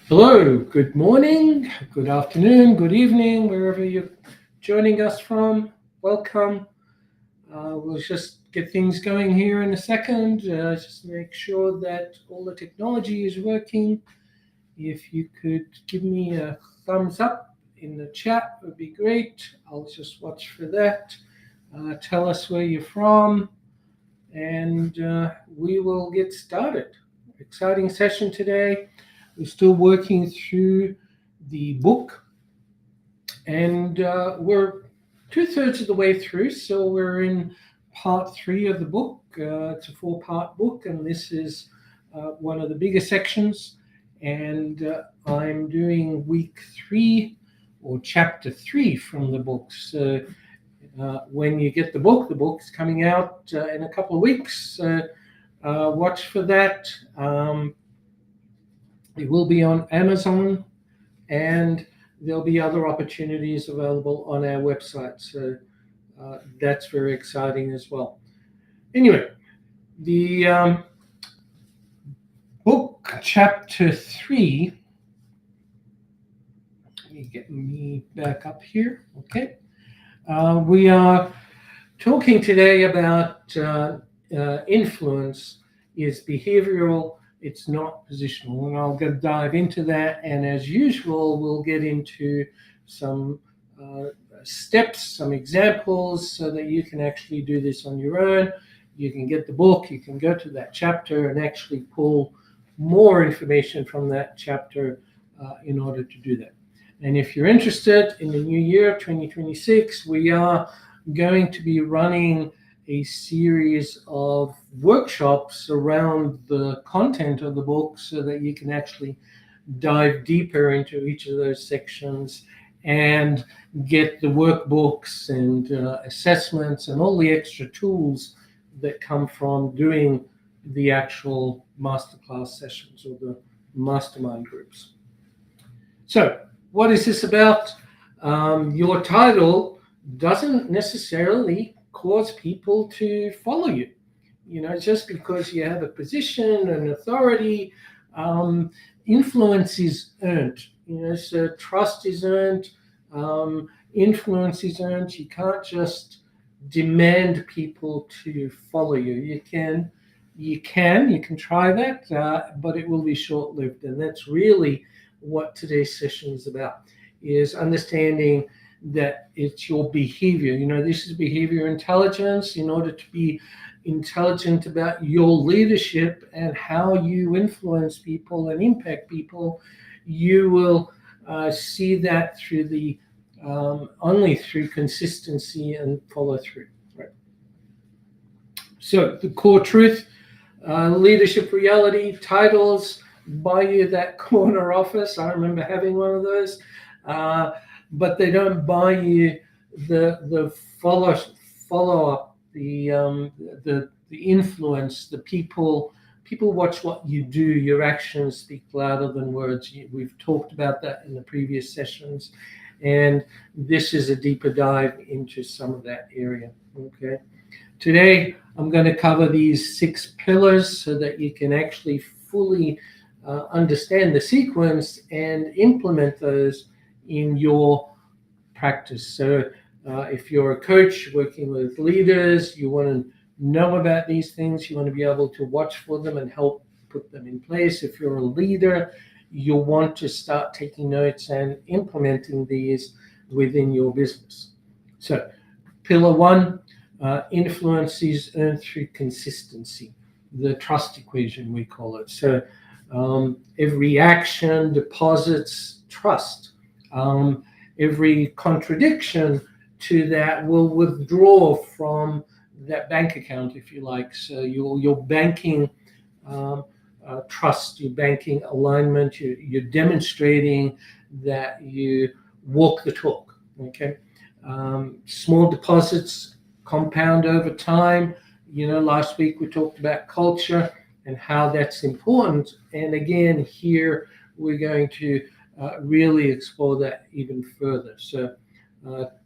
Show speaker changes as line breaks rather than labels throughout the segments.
Hello, good morning, good afternoon, good evening, wherever you're joining us from. Welcome. We'll just get things going here in a second. Just make sure that all the technology is working. If you could give me a thumbs up in the chat, would be great. I'll just watch for that. Tell us where you're from, and we will get started. Exciting session today. We're still working through the book, and we're two-thirds of the way through, so we're in part three of the book. It's a four-part book, and this is one of the bigger sections. And I'm doing week three or chapter three from the book. So when you get the book's coming out in a couple of weeks. Watch for that. It will be on Amazon, and there'll be other opportunities available on our website. So that's very exciting as well. Anyway, the book chapter 3. Let me get me back up here. Okay. We are talking today about influence is behavioral, it's not positional. And I'll go dive into that. And as usual, we'll get into some steps, some examples, so that you can actually do this on your own. You can get the book, you can go to that chapter and actually pull more information from that chapter in order to do that. And if you're interested, in the new year, 2026, we are going to be running a series of workshops around the content of the book so that you can actually dive deeper into each of those sections and get the workbooks and assessments and all the extra tools that come from doing the actual masterclass sessions or the mastermind groups. So, what is this about? Your title doesn't necessarily cause people to follow you. Just because you have a position and authority, influence is earned. So trust is earned, influence is earned. You can't just demand people to follow you. You can try that, but it will be short-lived, and that's really what today's session is about, is understanding that it's your behavior. This is behavior intelligence. In order to be intelligent about your leadership and how you influence people and impact people, you will see that through only through consistency and follow through. Right. So the core truth, leadership reality, titles buy you that corner office. I remember having one of those, but they don't buy you the follow up, the influence. The people watch what you do. Your actions speak louder than words. We've talked about that in the previous sessions, and this is a deeper dive into some of that area. Okay. Today I'm going to cover these 6 pillars so that you can actually fully understand the sequence and implement those in your practice. So if you're a coach working with leaders, you want to know about these things, you want to be able to watch for them and help put them in place. If you're a leader, you'll want to start taking notes and implementing these within your business. So pillar 1, influence is earned through consistency, the trust equation we call it. So every action deposits trust. Every contradiction to that will withdraw from that bank account, if you like. So you're banking trust, you're banking alignment, you're demonstrating that you walk the talk. Okay. Small deposits compound over time. Last week we talked about culture and how that's important. And again, here we're going to really explore that even further. So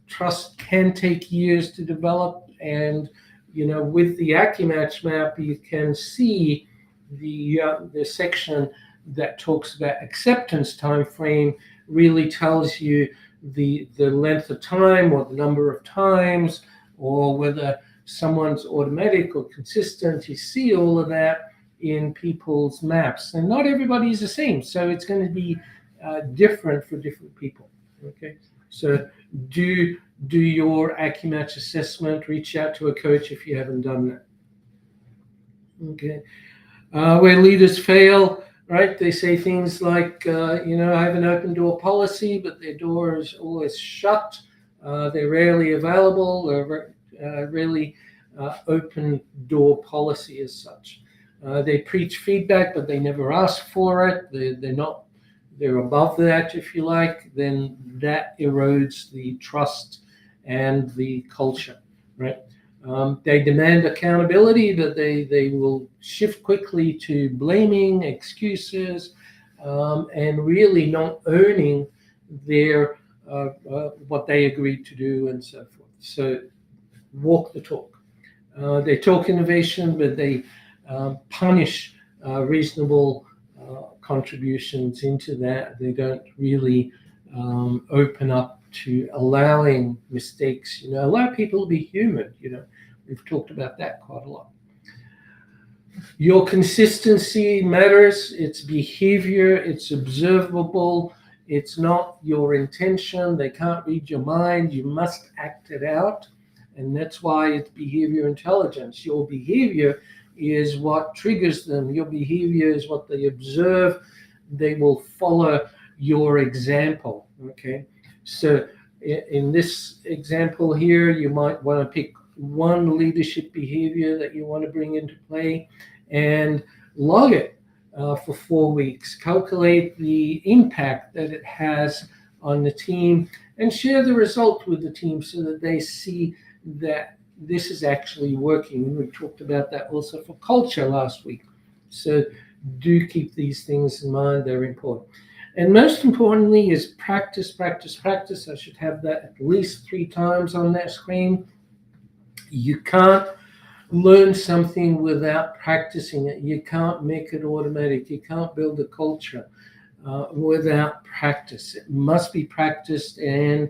trust can take years to develop. And, with the AccuMatch map, you can see the section that talks about acceptance time frame really tells you the length of time or the number of times, or whether someone's automatic or consistent. You see all of that in people's maps, and not everybody is the same, so it's going to be different for different people. Okay, so do your AccuMatch assessment. Reach out to a coach if you haven't done that. Okay, where leaders fail, right? They say things like, I have an open door policy, but their door is always shut. They're rarely available. They're really open door policy as such. They preach feedback, but they never ask for it. They're above that, if you like. Then that erodes the trust and the culture, right? They demand accountability, but they will shift quickly to blaming, excuses, and really not owning their what they agreed to do and so forth. So walk the talk. They talk innovation, but they punish reasonable contributions into that. They don't really open up to allowing mistakes. Allow people to be human. We've talked about that quite a lot. Your consistency matters. It's behavior. It's observable. It's not your intention. They can't read your mind. You must act it out. And that's why it's behavior intelligence. Your behavior is what triggers them. Your behavior is what they observe. They will follow your example. Okay. So in this example here, you might want to pick one leadership behavior that you want to bring into play and log it for 4 weeks. Calculate the impact that it has on the team and share the result with the team so that they see that this is actually working. We talked about that also for culture last week. So do keep these things in mind. They're important. And most importantly is practice, practice, practice. I should have that at least 3 times on that screen. You can't learn something without practicing it. You can't make it automatic. You can't build a culture without practice. It must be practiced, and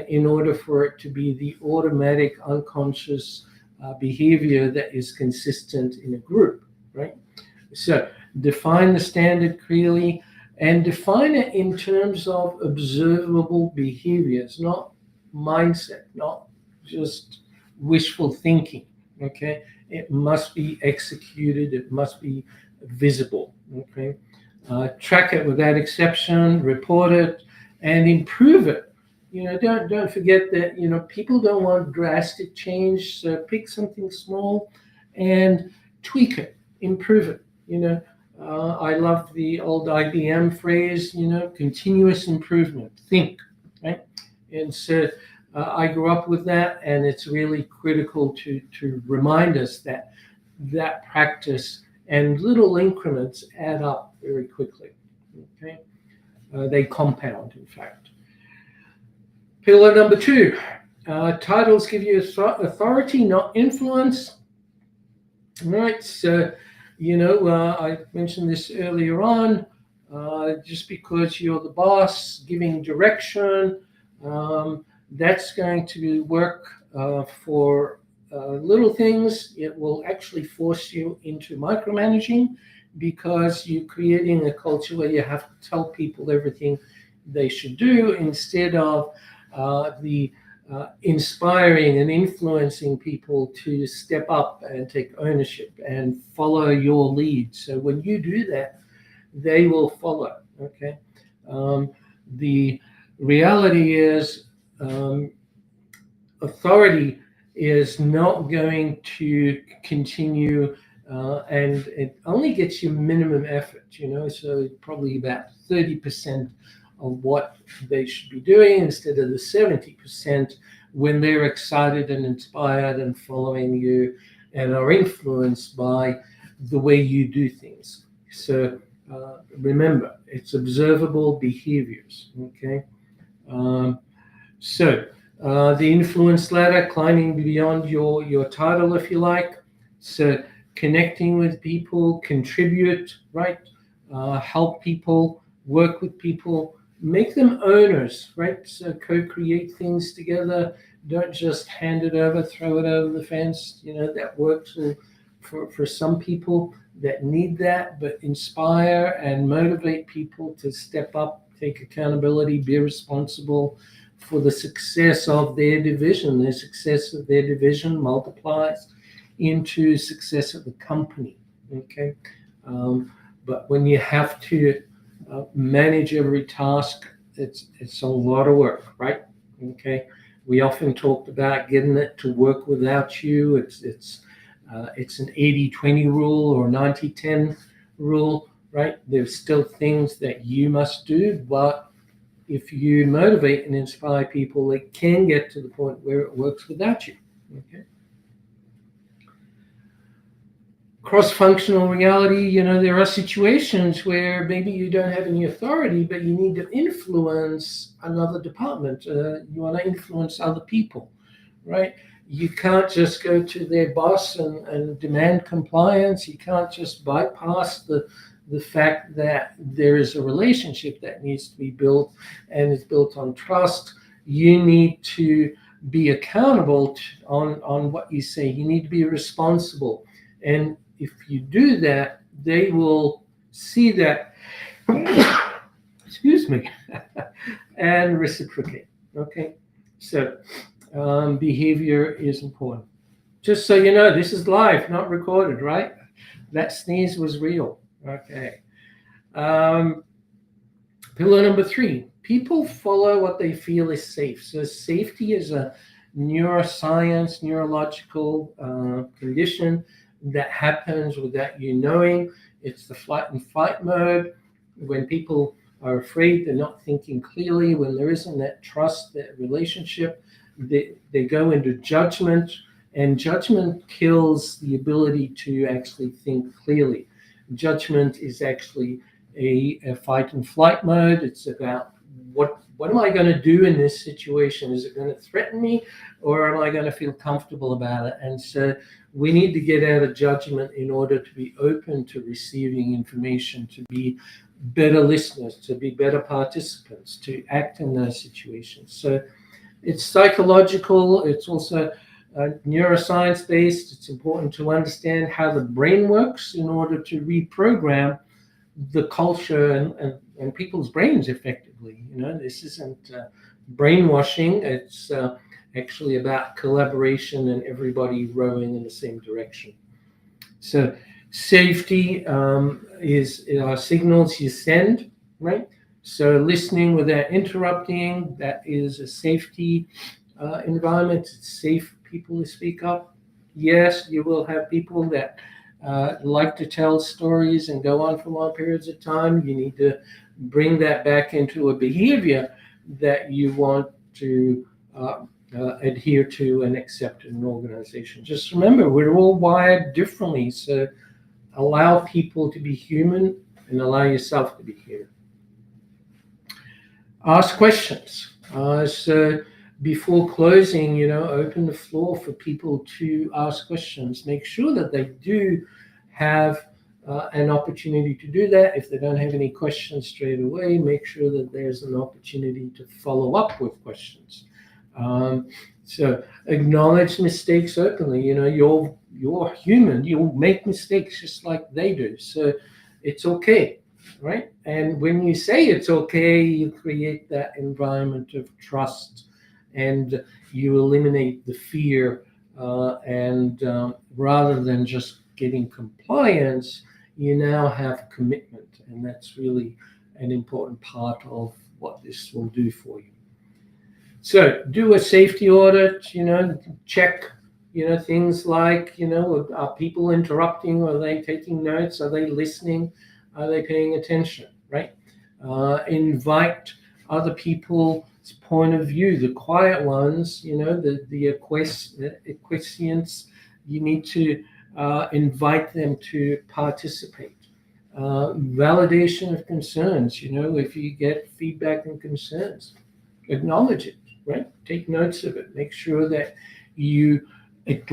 in order for it to be the automatic, unconscious behavior that is consistent in a group, right? So define the standard clearly and define it in terms of observable behaviors, not mindset, not just wishful thinking, okay? It must be executed. It must be visible, okay? Track it without exception, report it, and improve it. Don't forget that, people don't want drastic change. So pick something small and tweak it, improve it. I love the old IBM phrase, continuous improvement, think, right? And so I grew up with that, and it's really critical to remind us that practice and little increments add up very quickly, okay? They compound, in fact. Pillar number 2, titles give you authority, not influence. All right, so, I mentioned this earlier on, just because you're the boss giving direction, that's going to work for little things. It will actually force you into micromanaging because you're creating a culture where you have to tell people everything they should do instead of the inspiring and influencing people to step up and take ownership and follow your lead. So when you do that, they will follow, okay? The reality is authority is not going to continue and it only gets you minimum effort, so probably about 30% of what they should be doing instead of the 70% when they're excited and inspired and following you and are influenced by the way you do things. So remember, it's observable behaviors, okay? So the influence ladder, climbing beyond your title, if you like. So connecting with people, contribute, right? help people, work with people, make them owners, right? So co-create things together. Don't just hand it over, throw it over the fence. That works for some people that need that, but inspire and motivate people to step up, take accountability, be responsible for the success of their division. The success of their division multiplies into success of the company. Okay, but when you have to manage every task, it's a lot of work, right? Okay, we often talked about getting it to work without you. It's an 80-20 rule or 90-10 rule, right? There's still things that you must do, but if you motivate and inspire people, it can get to the point where it works without you. Okay. Cross-functional reality, there are situations where maybe you don't have any authority, but you need to influence another department. You want to influence other people, right? You can't just go to their boss and demand compliance. You can't just bypass the fact that there is a relationship that needs to be built and is built on trust. You need to be accountable on what you say. You need to be responsible. And if you do that, they will see that, excuse me, and reciprocate. Okay, so behavior is important. Just so you know, this is live, not recorded, right? That sneeze was real. Okay. Pillar number 3, people follow what they feel is safe. So safety is a neuroscience, neurological condition that happens without you knowing. It's the flight and fight mode. When people are afraid, they're not thinking clearly. When there isn't that trust, that relationship, they go into judgment, and judgment kills the ability to actually think clearly. Judgment is actually a fight and flight mode. It's about what am I going to do in this situation? Is it going to threaten me, or am I going to feel comfortable about it? And so we need to get out of judgment in order to be open to receiving information, to be better listeners, to be better participants, to act in those situations. So it's psychological. It's also neuroscience based. It's important to understand how the brain works in order to reprogram the culture and people's brains effectively. This isn't brainwashing. It's actually about collaboration and everybody rowing in the same direction. So safety is signals you send, right? So listening without interrupting, that is a safety environment. It's safe for people to speak up. Yes, you will have people that like to tell stories and go on for long periods of time. You need to bring that back into a behavior that you want to adhere to and accept in an organization. Just remember, we're all wired differently, so allow people to be human and allow yourself to be human. Ask questions. So before closing, open the floor for people to ask questions. Make sure that they do have an opportunity to do that. If they don't have any questions straight away, make sure that there's an opportunity to follow up with questions. So acknowledge mistakes openly. You're human. You'll make mistakes just like they do. So it's okay, right? And when you say it's okay, you create that environment of trust, and you eliminate the fear. And rather than just getting compliance, you now have commitment, and that's really an important part of what this will do for you. So do a safety audit, check, things like, are people interrupting? Are they taking notes? Are they listening? Are they paying attention, right? Invite other people's point of view, the quiet ones, the equescients, you need to invite them to participate. Validation of concerns, if you get feedback and concerns, acknowledge it, right? Take notes of it. Make sure that you at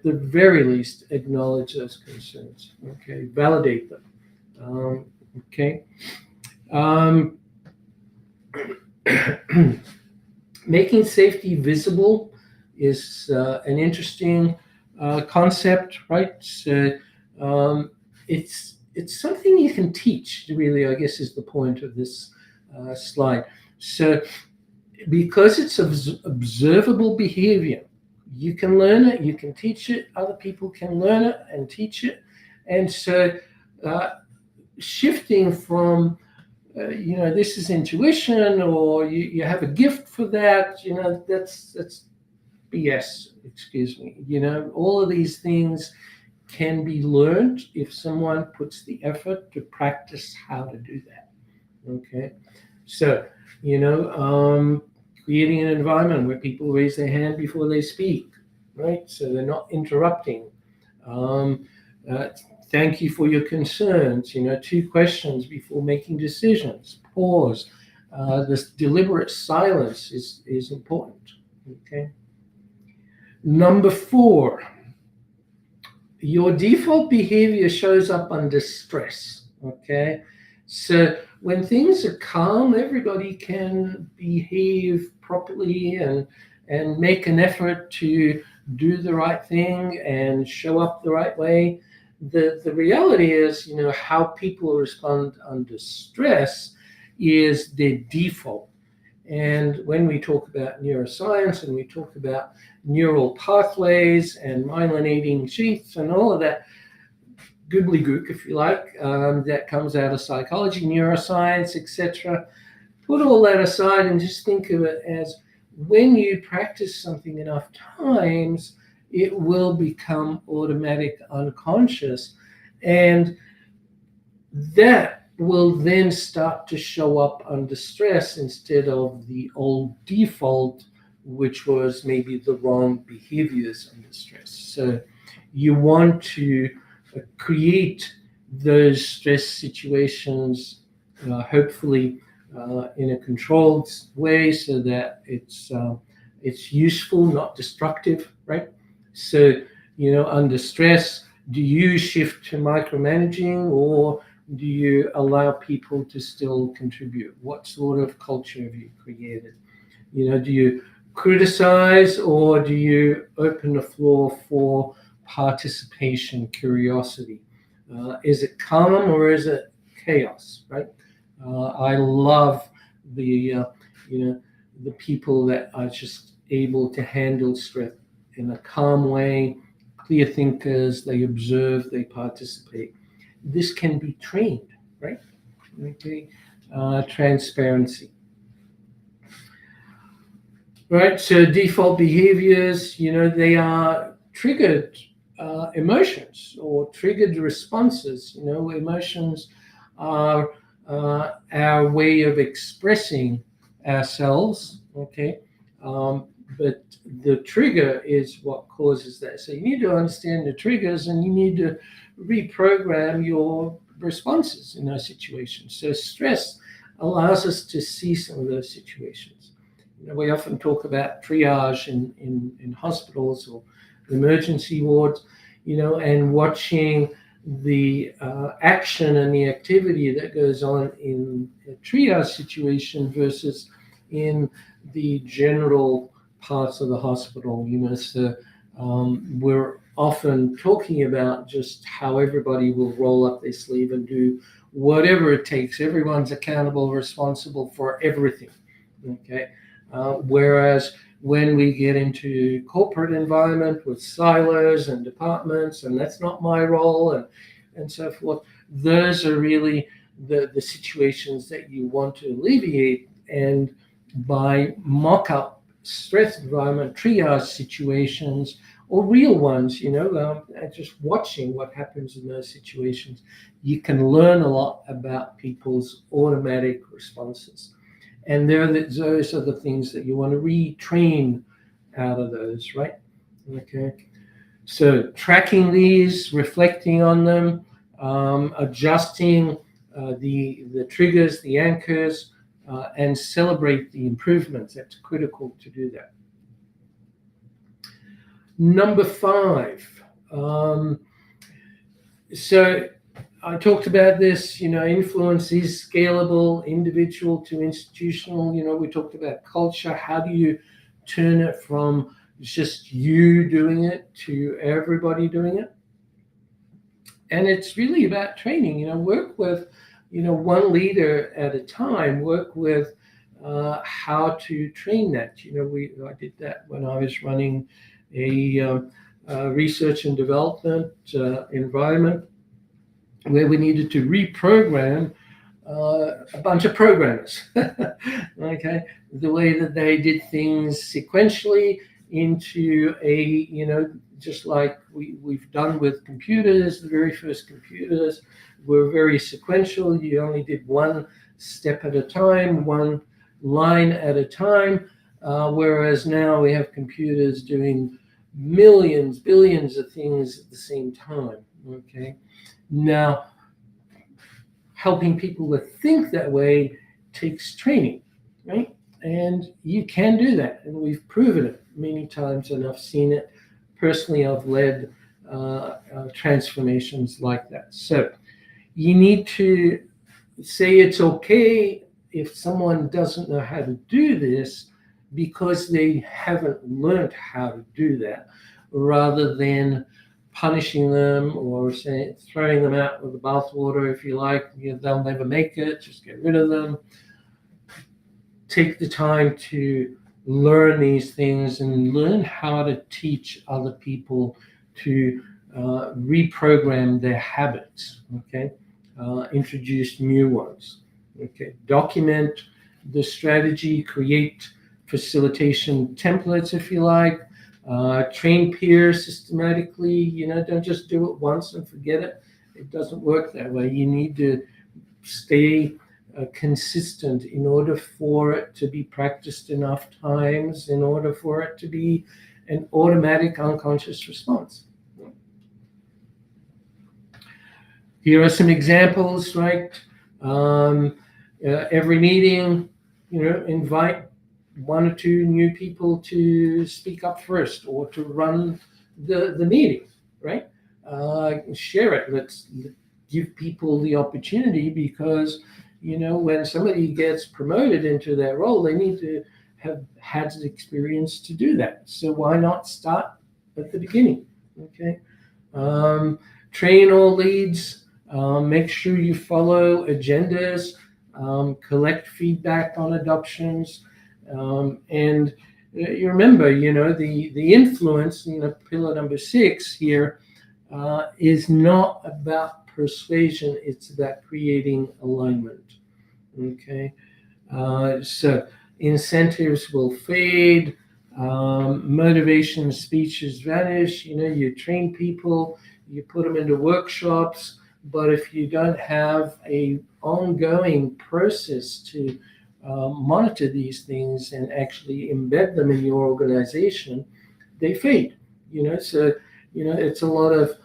the very least, acknowledge those concerns. Okay, validate them. Okay. Um, Making safety visible is an interesting concept, right? So it's something you can teach. Really, I guess is the point of this slide. So because it's observable behavior, you can learn it, you can teach it. Other people can learn it and teach it, and so uh, shifting from this is intuition, or you have a gift for that. That's BS. Excuse me. All of these things can be learned if someone puts the effort to practice how to do that. Okay, so creating an environment where people raise their hand before they speak, right? So they're not interrupting. Um, uh, Thank you for your concerns. Two questions before making decisions. Pause. This deliberate silence is important. Okay. Number 4, your default behavior shows up under stress. Okay. So when things are calm, everybody can behave properly and make an effort to do the right thing and show up the right way. The reality is, how people respond under stress is their default. And when we talk about neuroscience and we talk about neural pathways and myelinating sheaths and all of that gobbledygook, if you like, that comes out of psychology, neuroscience, etc., put all that aside and just think of it as when you practice something enough times, it will become automatic unconscious. And that will then start to show up under stress instead of the old default, which was maybe the wrong behaviors under stress. So you want to create those stress situations, hopefully in a controlled way, so that it's useful, not destructive, right? So under stress, do you shift to micromanaging, or do you allow people to still contribute? What sort of culture have you created? Do you criticize, or do you open the floor for participation, curiosity? Is it calm, or is it chaos? Right? I love the the people that are just able to handle stress in a calm way, clear thinkers. They observe, they participate. This can be trained, right? Okay, transparency. Right, so default behaviors, they are triggered emotions or triggered responses. Emotions are our way of expressing ourselves, okay? But the trigger is what causes that. So you need to understand the triggers, and you need to reprogram your responses in those situations. So stress allows us to see some of those situations. We often talk about triage in hospitals or emergency wards, and watching the action and the activity that goes on in a triage situation versus in the general parts of the hospital. So we're often talking about just how everybody will roll up their sleeve and do whatever it takes. Everyone's accountable, responsible for everything. Okay. Whereas when we get into corporate environment with silos and departments, and that's not my role, and so forth, those are really the situations that you want to alleviate. And by mock-up stress environment, triage situations, or real ones, just watching what happens in those situations, you can learn a lot about people's automatic responses. And those are the things that you want to retrain out of those, right? Okay. So tracking these, reflecting on them, adjusting the triggers, the anchors, and celebrate the improvements. That's critical to do that. Number 5. So I talked about this, influence is scalable, individual to institutional. We talked about culture. How do you turn it from just you doing it to everybody doing it? And it's really about training. Work with, one leader at a time. Work with how to train that. I did that when I was running a research and development environment where we needed to reprogram a bunch of programmers. Okay, the way that they did things sequentially into just like we've done with computers. The very first computers were very sequential. You only did one step at a time, one line at a time, whereas now we have computers doing millions, billions of things at the same time. Okay, now helping people to think that way takes training, right? And you can do that, and we've proven it many times, and I've seen it personally. I've led transformations like that. So you need to say it's okay if someone doesn't know how to do this because they haven't learned how to do that, rather than punishing them or throwing them out with the bathwater, if you like. They'll never make it, just get rid of them. Take the time to learn these things and learn how to teach other people to reprogram their habits. Okay, introduce new ones. Okay, document the strategy, create facilitation templates, if you like. Train peers systematically. Don't just do it once and forget it. It doesn't work that way. You need to stay consistent in order for it to be practiced enough times, in order for it to be an automatic unconscious response. Here are some examples, right? Every meeting, invite one or two new people to speak up first or to run the meeting, right? Share it. Let's give people the opportunity, because when somebody gets promoted into that role, they need to have had the experience to do that. So why not start at the beginning? Okay. Train all leads. Make sure you follow agendas. Collect feedback on adoptions. And you remember, the influence, pillar number 6 here, is not about persuasion. It's about creating alignment. Okay, so incentives will fade, motivation speeches vanish. You train people, you put them into workshops, but if you don't have a ongoing process to monitor these things and actually embed them in your organization, they fade. So it's a lot of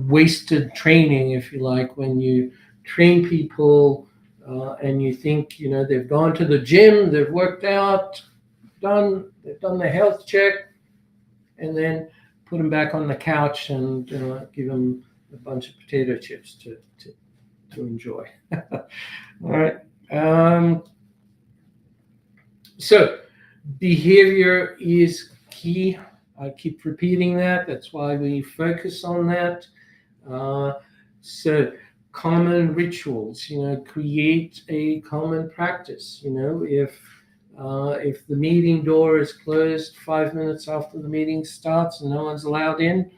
wasted training, if you like, when you train people and you think they've gone to the gym, they've worked out, they've done the health check, and then put them back on the couch and give them a bunch of potato chips to enjoy. All right. So behavior is key. I keep repeating that. That's why we focus on that. So common rituals, create a common practice. If the meeting door is closed 5 minutes after the meeting starts and no one's allowed in,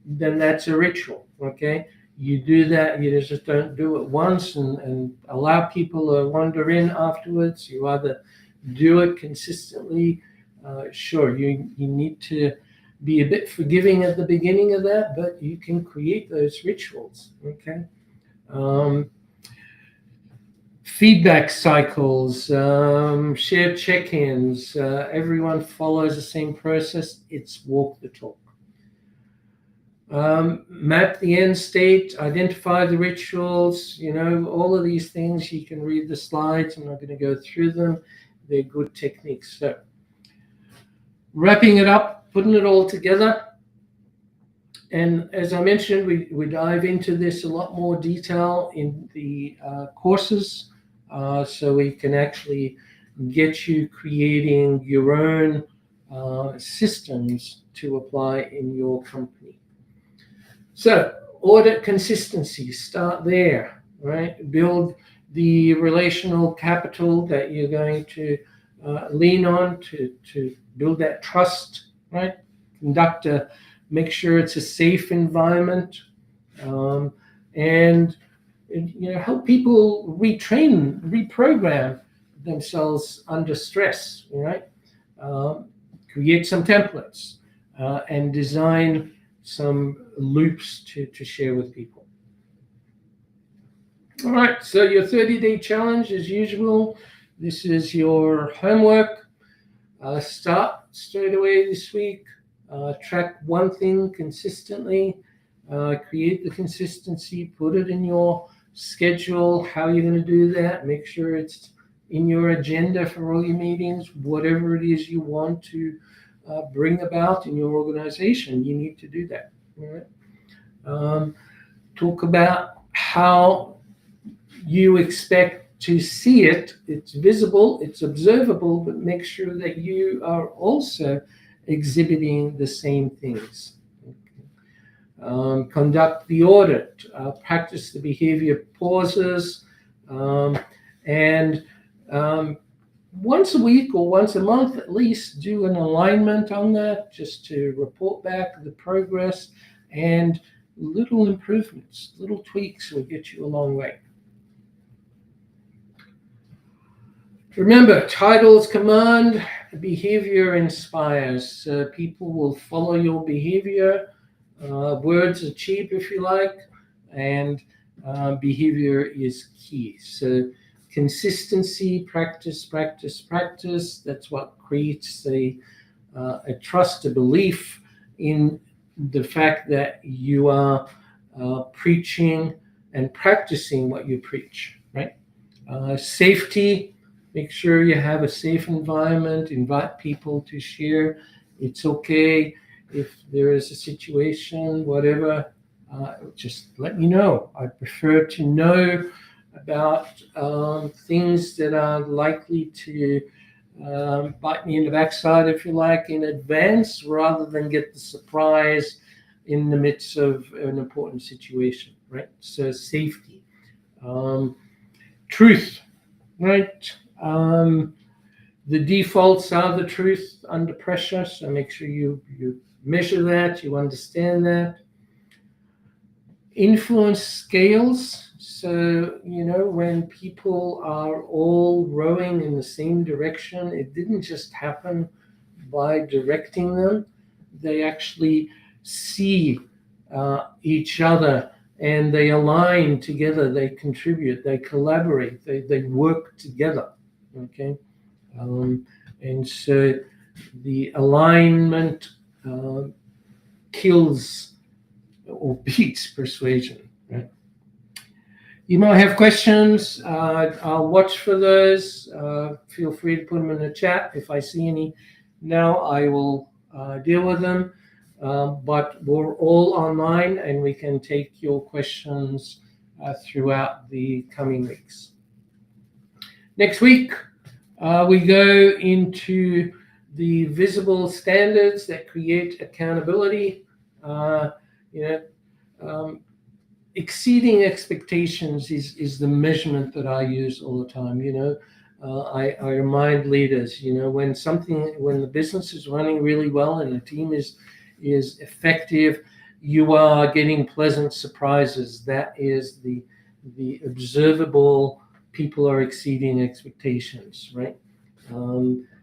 then that's a ritual. Okay, you do that. You just don't do it once and allow people to wander in afterwards. You either do it consistently. Sure, you need to be a bit forgiving at the beginning of that, but you can create those rituals. Okay. Feedback cycles, shared check-ins. Everyone follows the same process. It's walk the talk. Map the end state, identify the rituals, all of these things. You can read the slides. I'm not going to go through them. They're good techniques. So wrapping it up, putting it all together, And as I mentioned, we dive into this a lot more detail in the courses, so we can actually get you creating your own systems to apply in your company. So audit consistency, start there, right? Build the relational capital that you're going to lean on to build that trust, right? Make sure it's a safe environment, um, and help people reprogram themselves under stress, right? Um, Create some templates and design some loops to share with people. All right, so your 30-day challenge, as usual, this is your homework. Start straight away this week. Track one thing consistently. Create the consistency. Put it in your schedule. How you're going to do that. Make sure it's in your agenda for all your meetings. Whatever it is you want to bring about in your organization, you need to do that. All right. Talk about how you expect to see it. It's visible, it's observable, but make sure that you are also exhibiting the same things. Conduct the audit, practice the behavior pauses, and once a week or once a month at least, do an alignment on that just to report back the progress, and little improvements, little tweaks will get you a long way. Remember, titles command, behavior inspires. People will follow your behavior. Words are cheap, if you like, and behavior is key. So consistency, practice, practice, practice. That's what creates a trust, a belief in the fact that you are preaching and practicing what you preach, right? Safety, make sure you have a safe environment, invite people to share. It's okay if there is a situation, whatever, just let me know. I prefer to know about things that are likely to bite me in the backside, if you like, in advance, rather than get the surprise in the midst of an important situation, right? So safety. Truth, right? The defaults are the truth under pressure, so make sure you measure that, you understand that. Influence scales, so when people are all rowing in the same direction, it didn't just happen by directing them. They actually see each other, and they align together, they contribute, they collaborate, they work together, okay? And so the alignment kills or beats persuasion, right? You might have questions. I'll watch for those. Feel free to put them in the chat. If I see any now, I will deal with them. But we're all online, and we can take your questions throughout the coming weeks. Next week, we go into the visible standards that create accountability. Exceeding expectations is the measurement that I use all the time. I remind leaders, when the business is running really well and the team is effective, you are getting pleasant surprises. That is the observable. People are exceeding expectations, right?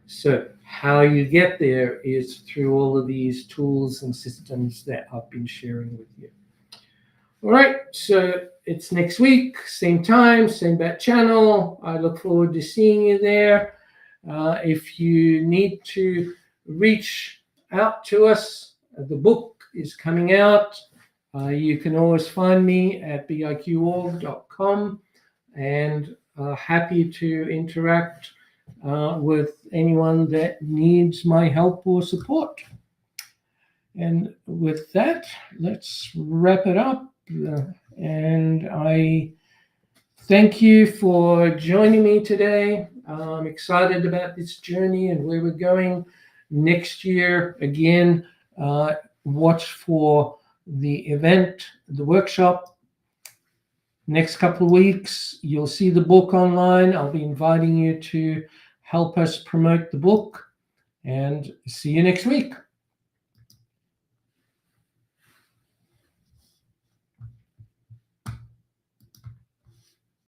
So how you get there is through all of these tools and systems that I've been sharing with you. All right, so it's next week, same time, same bat channel. I look forward to seeing you there. If you need to reach out to us, the book is coming out. You can always find me at biqorg.com, and happy to interact with anyone that needs my help or support. And with that, let's wrap it up. And I thank you for joining me today. I'm excited about this journey and where we're going next year. Again, watch for the event, the workshop. Next couple of weeks, you'll see the book online. I'll be inviting you to help us promote the book, and see you next week.